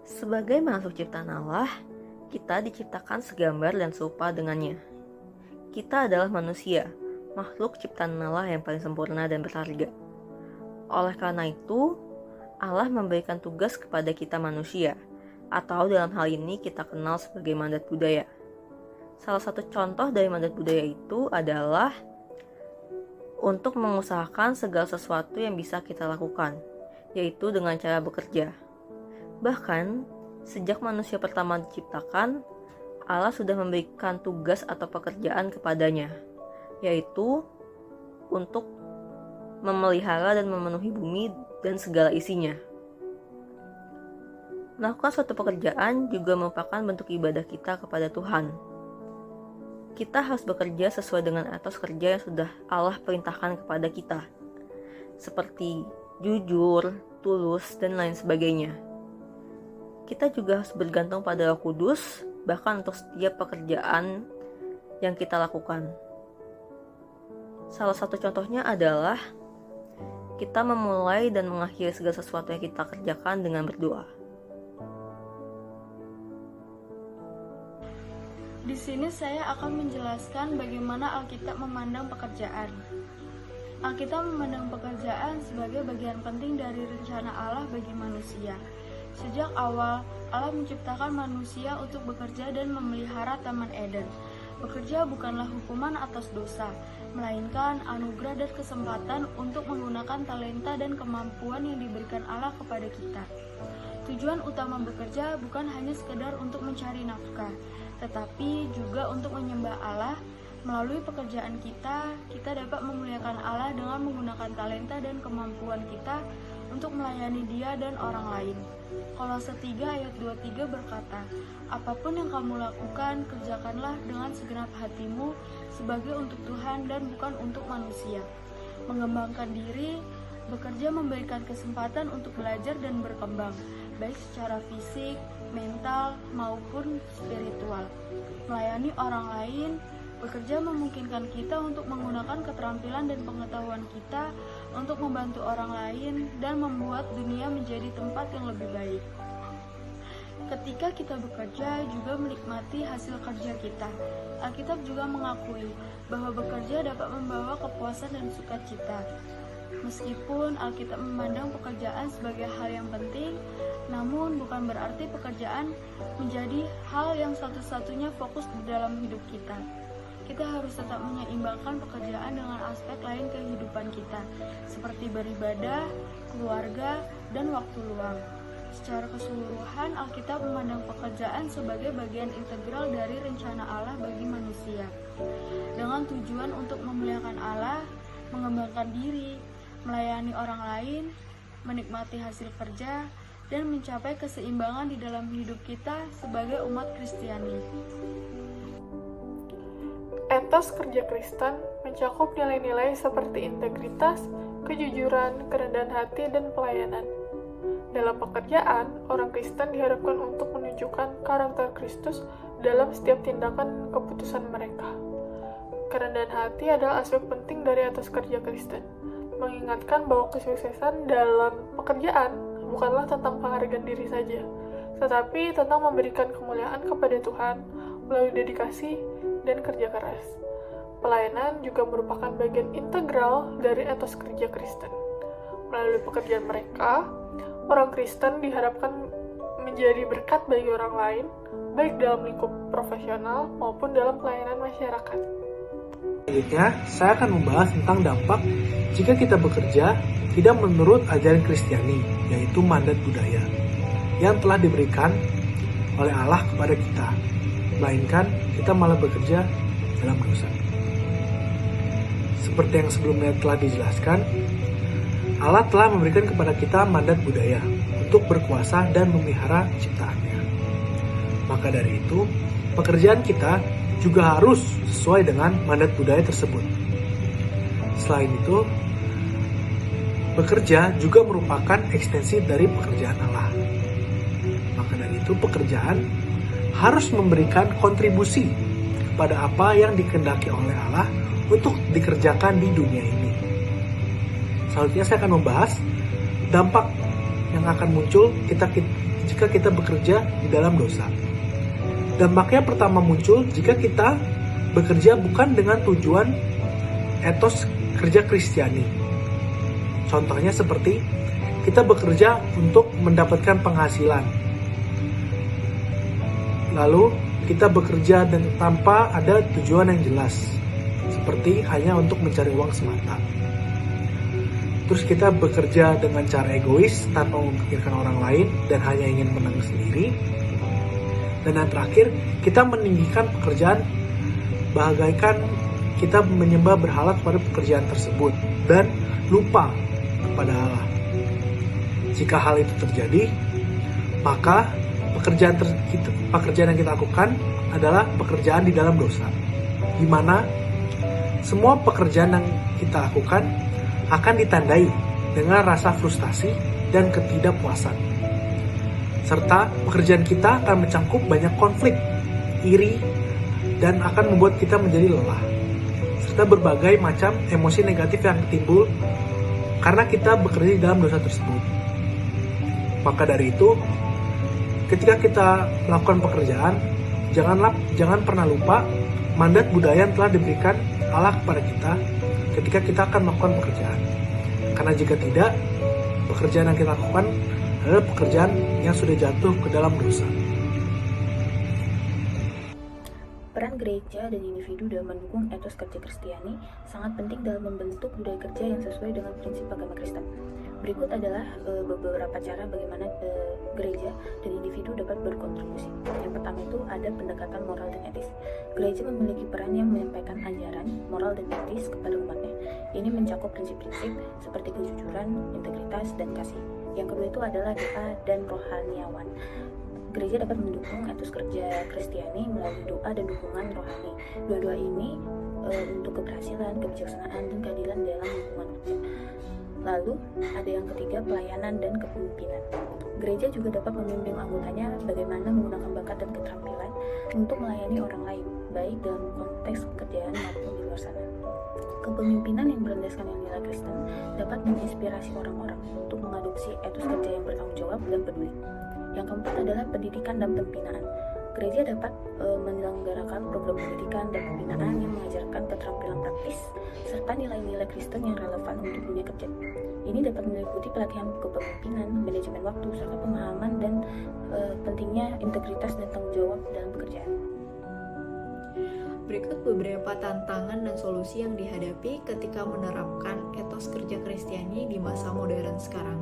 Sebagai makhluk ciptaan Allah, kita diciptakan segambar dan serupa dengannya. Kita adalah manusia, makhluk ciptaan Allah yang paling sempurna dan berharga. Oleh karena itu, Allah memberikan tugas kepada kita manusia, atau dalam hal ini kita kenal sebagai mandat budaya. Salah satu contoh dari mandat budaya itu adalah untuk mengusahakan segala sesuatu yang bisa kita lakukan, yaitu dengan cara bekerja. Bahkan, sejak manusia pertama diciptakan, Allah sudah memberikan tugas atau pekerjaan kepadanya, yaitu untuk memelihara dan memenuhi bumi dan segala isinya. Melakukan suatu pekerjaan juga merupakan bentuk ibadah kita kepada Tuhan. Kita harus bekerja sesuai dengan etos kerja yang sudah Allah perintahkan kepada kita, seperti jujur, tulus, dan lain sebagainya. Kita juga harus bergantung pada Roh Kudus, bahkan untuk setiap pekerjaan yang kita lakukan. Salah satu contohnya adalah kita memulai dan mengakhiri segala sesuatu yang kita kerjakan dengan berdoa. Di sini saya akan menjelaskan bagaimana Alkitab memandang pekerjaan. Alkitab memandang pekerjaan sebagai bagian penting dari rencana Allah bagi manusia. Sejak awal, Allah menciptakan manusia untuk bekerja dan memelihara Taman Eden. Bekerja bukanlah hukuman atas dosa, melainkan anugerah dan kesempatan untuk menggunakan talenta dan kemampuan yang diberikan Allah kepada kita. Tujuan utama bekerja bukan hanya sekedar untuk mencari nafkah, tetapi juga untuk menyembah Allah. Melalui pekerjaan kita dapat memuliakan Allah dengan menggunakan talenta dan kemampuan kita untuk melayani Dia dan orang lain. Kolose 3 ayat 23 berkata, "Apapun yang kamu lakukan, kerjakanlah dengan segenap hatimu sebagai untuk Tuhan dan bukan untuk manusia." Mengembangkan diri, bekerja memberikan kesempatan untuk belajar dan berkembang, baik secara fisik, mental, maupun spiritual. Melayani orang lain, bekerja memungkinkan kita untuk menggunakan keterampilan dan pengetahuan kita untuk membantu orang lain dan membuat dunia menjadi tempat yang lebih baik. Ketika kita bekerja juga menikmati hasil kerja kita. Alkitab juga mengakui bahwa bekerja dapat membawa kepuasan dan sukacita. Meskipun Alkitab memandang pekerjaan sebagai hal yang penting, namun bukan berarti pekerjaan menjadi hal yang satu-satunya fokus di dalam hidup kita. Kita harus tetap menyeimbangkan pekerjaan dengan aspek lain kehidupan kita, seperti beribadah, keluarga, dan waktu luang. Secara keseluruhan, Alkitab memandang pekerjaan sebagai bagian integral dari rencana Allah bagi manusia, dengan tujuan untuk memuliakan Allah, mengembangkan diri, melayani orang lain, menikmati hasil kerja, dan mencapai keseimbangan di dalam hidup kita sebagai umat Kristiani. Etos kerja Kristen mencakup nilai-nilai seperti integritas, kejujuran, kerendahan hati, dan pelayanan. Dalam pekerjaan, orang Kristen diharapkan untuk menunjukkan karakter Kristus dalam setiap tindakan keputusan mereka. Kerendahan hati adalah aspek penting dari etos kerja Kristen, mengingatkan bahwa kesuksesan dalam pekerjaan bukanlah tentang penghargaan diri saja, tetapi tentang memberikan kemuliaan kepada Tuhan melalui dedikasi dan kerja keras. Pelayanan juga merupakan bagian integral dari etos kerja Kristen. Melalui pekerjaan mereka, orang Kristen diharapkan menjadi berkat bagi orang lain, baik dalam lingkup profesional maupun dalam pelayanan masyarakat. Selanjutnya, saya akan membahas tentang dampak jika kita bekerja tidak menurut ajaran Kristiani, yaitu mandat budaya, yang telah diberikan oleh Allah kepada kita, melainkan kita malah bekerja dalam dosa. Seperti yang sebelumnya telah dijelaskan, Allah telah memberikan kepada kita mandat budaya untuk berkuasa dan memelihara ciptaannya. Maka dari itu, pekerjaan kita juga harus sesuai dengan mandat budaya tersebut. Selain itu, bekerja juga merupakan ekstensi dari pekerjaan Allah. Maka dari itu, pekerjaan harus memberikan kontribusi kepada apa yang dikehendaki oleh Allah untuk dikerjakan di dunia ini. Selanjutnya saya akan membahas dampak yang akan muncul jika kita bekerja di dalam dosa. Dampaknya pertama muncul jika kita bekerja bukan dengan tujuan etos kerja Kristiani. Contohnya seperti kita bekerja untuk mendapatkan penghasilan. Lalu kita bekerja dan tanpa ada tujuan yang jelas, seperti hanya untuk mencari uang semata. Terus kita bekerja dengan cara egois tanpa memikirkan orang lain dan hanya ingin menang sendiri. Dan yang terakhir, kita meninggikan pekerjaan bagaikan kita menyembah berhala kepada pekerjaan tersebut dan lupa kepada Allah. Jika hal itu terjadi, maka pekerjaan yang kita lakukan adalah pekerjaan di dalam dosa, di mana semua pekerjaan yang kita lakukan akan ditandai dengan rasa frustasi dan ketidakpuasan. Serta pekerjaan kita akan mencangkup banyak konflik, iri, dan akan membuat kita menjadi lelah. Serta berbagai macam emosi negatif yang timbul karena kita bekerja di dalam dosa tersebut. Maka dari itu, ketika kita melakukan pekerjaan, jangan pernah lupa mandat budaya yang telah diberikan Allah kepada kita ketika kita akan melakukan pekerjaan. Karena jika tidak, pekerjaan yang kita lakukan adalah pekerjaan yang sudah jatuh ke dalam dosa. Peran gereja dan individu dalam mendukung etos kerja Kristiani sangat penting dalam membentuk budaya kerja yang sesuai dengan prinsip agama Kristen. Berikut adalah beberapa cara bagaimana gereja dan individu dapat berkontribusi. Yang pertama itu ada pendekatan moral dan etis. Gereja memiliki peran yang menyampaikan ajaran moral dan etis kepada umatnya. Ini mencakup prinsip-prinsip seperti kejujuran, integritas, dan kasih. Yang kedua itu adalah doa dan rohaniawan. Gereja dapat mendukung etos kerja Kristiani melalui doa dan dukungan rohani. Dua-dua ini untuk keberhasilan, kebijaksanaan, dan keadilan dalam lingkungan kerja. Lalu, ada yang ketiga, pelayanan dan kepemimpinan. Gereja juga dapat membimbing anggotanya bagaimana menggunakan bakat dan keterampilan untuk melayani orang lain, baik dalam konteks pekerjaan maupun di luar sana. Kepemimpinan yang berlandaskan nilai Kristen dapat menginspirasi orang-orang untuk mengadopsi etos kerja yang bertanggung jawab dan peduli. Yang keempat adalah pendidikan dan pembinaan. Gereja dapat menyelenggarakan program pendidikan dan pembinaan yang mengajarkan keterampilan praktis serta nilai-nilai Kristen yang relevan untuk dunia kerja. Ini dapat meliputi pelatihan kepemimpinan, manajemen waktu, serta pemahaman dan pentingnya integritas dan tanggung jawab dalam pekerjaan. Berikut beberapa tantangan dan solusi yang dihadapi ketika menerapkan etos kerja Kristiani di masa modern sekarang.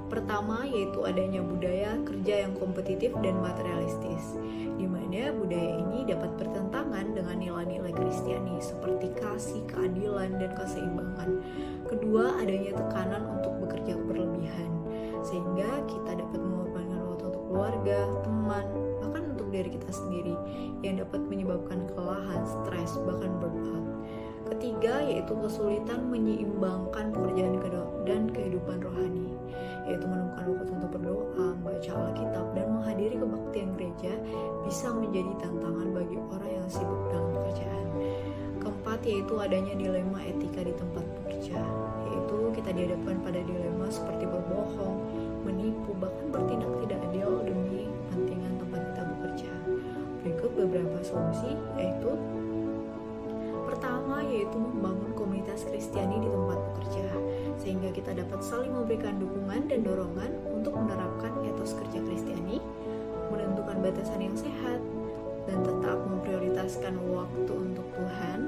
Pertama, yaitu adanya budaya kerja yang kompetitif dan materialistis, di mana budaya ini dapat bertentangan dengan nilai-nilai Kristiani seperti kasih, keadilan, dan keseimbangan. Kedua, adanya tekanan untuk bekerja berlebihan, sehingga kita dapat mengorbankan waktu untuk keluarga, teman, bahkan untuk diri kita sendiri, yang dapat menyebabkan kelelahan, stres, bahkan burnout. Ketiga, yaitu kesulitan menyeimbangkan pekerjaan dan kehidupan rohani, yaitu menemukan waktu untuk berdoa, membaca Alkitab, dan menghadiri kebaktian gereja bisa menjadi tantangan bagi orang yang sibuk dalam pekerjaan. Keempat, yaitu adanya dilema etika di tempat bekerja, yaitu kita dihadapkan pada dilema seperti berbohong, menipu, bahkan bertindak tidak adil demi kepentingan tempat kita bekerja. Berikut beberapa solusi, yaitu pertama, yaitu membangun komunitas Kristiani di tempat bekerja, sehingga kita dapat saling memberikan dukungan dan dorongan untuk menerapkan etos kerja Kristiani, menentukan batasan yang sehat, dan tetap memprioritaskan waktu untuk Tuhan,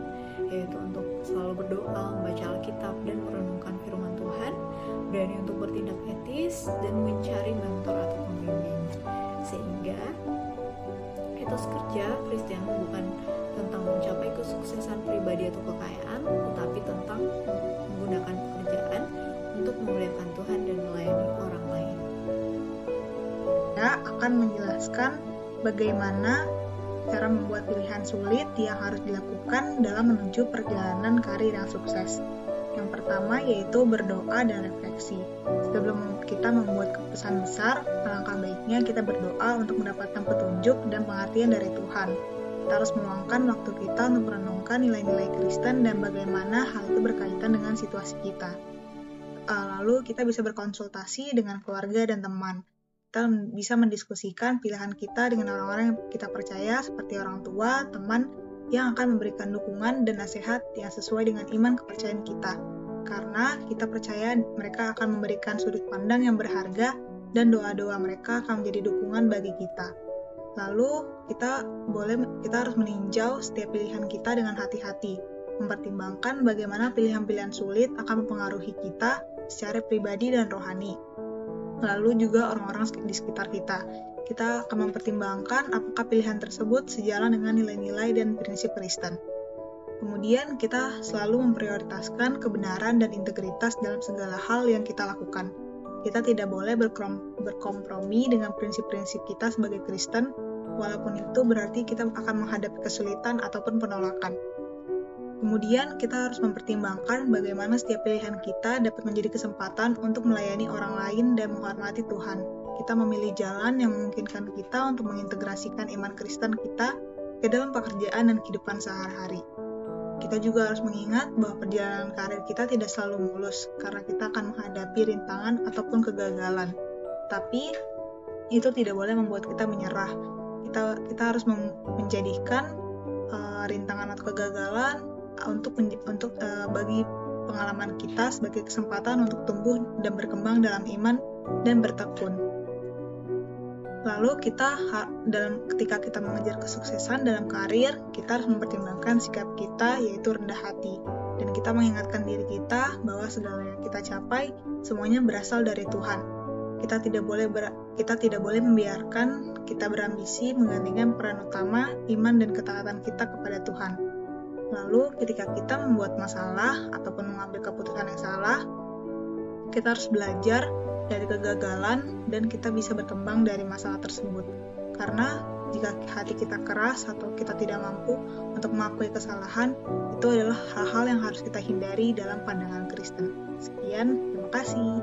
yaitu untuk selalu berdoa, membaca Alkitab, dan merenungkan firman Tuhan, berani untuk bertindak etis, dan mencari mentor atau pembimbing. Sehingga etos kerja Kristen bukan tentang mencapai kesuksesan pribadi atau kekayaan, tetapi tentang menggunakan pekerjaan untuk memuliakan Tuhan dan melayani orang lain. Saya akan menjelaskan bagaimana cara membuat pilihan sulit yang harus dilakukan dalam menuju perjalanan karir yang sukses. Yang pertama yaitu berdoa dan refleksi. Sebelum kita membuat keputusan besar, alangkah baiknya kita berdoa untuk mendapatkan petunjuk dan pengertian dari Tuhan. Kita harus meluangkan waktu kita untuk merenungkan nilai-nilai Kristen dan bagaimana hal itu berkaitan dengan situasi kita. Lalu kita bisa berkonsultasi dengan keluarga dan teman. kita bisa mendiskusikan pilihan kita dengan orang-orang yang kita percaya seperti orang tua, teman, yang akan memberikan dukungan dan nasihat yang sesuai dengan iman kepercayaan kita. Karena kita percaya mereka akan memberikan sudut pandang yang berharga dan doa-doa mereka akan menjadi dukungan bagi kita. Lalu kita harus meninjau setiap pilihan kita dengan hati-hati, mempertimbangkan bagaimana pilihan-pilihan sulit akan mempengaruhi kita secara pribadi dan rohani. Lalu juga orang-orang di sekitar kita. Kita akan mempertimbangkan apakah pilihan tersebut sejalan dengan nilai-nilai dan prinsip Kristen. Kemudian kita selalu memprioritaskan kebenaran dan integritas dalam segala hal yang kita lakukan. Kita tidak boleh berkompromi dengan prinsip-prinsip kita sebagai Kristen, walaupun itu berarti kita akan menghadapi kesulitan ataupun penolakan. Kemudian kita harus mempertimbangkan bagaimana setiap pilihan kita dapat menjadi kesempatan untuk melayani orang lain dan menghormati Tuhan. Kita memilih jalan yang memungkinkan kita untuk mengintegrasikan iman Kristen kita ke dalam pekerjaan dan kehidupan sehari-hari. Kita juga harus mengingat bahwa perjalanan karir kita tidak selalu mulus, karena kita akan menghadapi rintangan ataupun kegagalan. Tapi, itu tidak boleh membuat kita menyerah. Kita harus menjadikan rintangan atau kegagalan bagi pengalaman kita sebagai kesempatan untuk tumbuh dan berkembang dalam iman dan bertekun. Lalu ketika kita mengejar kesuksesan dalam karir, kita harus mempertimbangkan sikap kita, yaitu rendah hati, dan kita mengingatkan diri kita bahwa segala yang kita capai semuanya berasal dari Tuhan. Kita tidak boleh membiarkan kita berambisi menggantikan peran utama iman dan ketaatan kita kepada Tuhan. Lalu ketika kita membuat masalah ataupun mengambil keputusan yang salah, kita harus belajar dari kegagalan dan kita bisa berkembang dari masalah tersebut. Karena jika hati kita keras atau kita tidak mampu untuk mengakui kesalahan, itu adalah hal-hal yang harus kita hindari dalam pandangan Kristen. Sekian, terima kasih.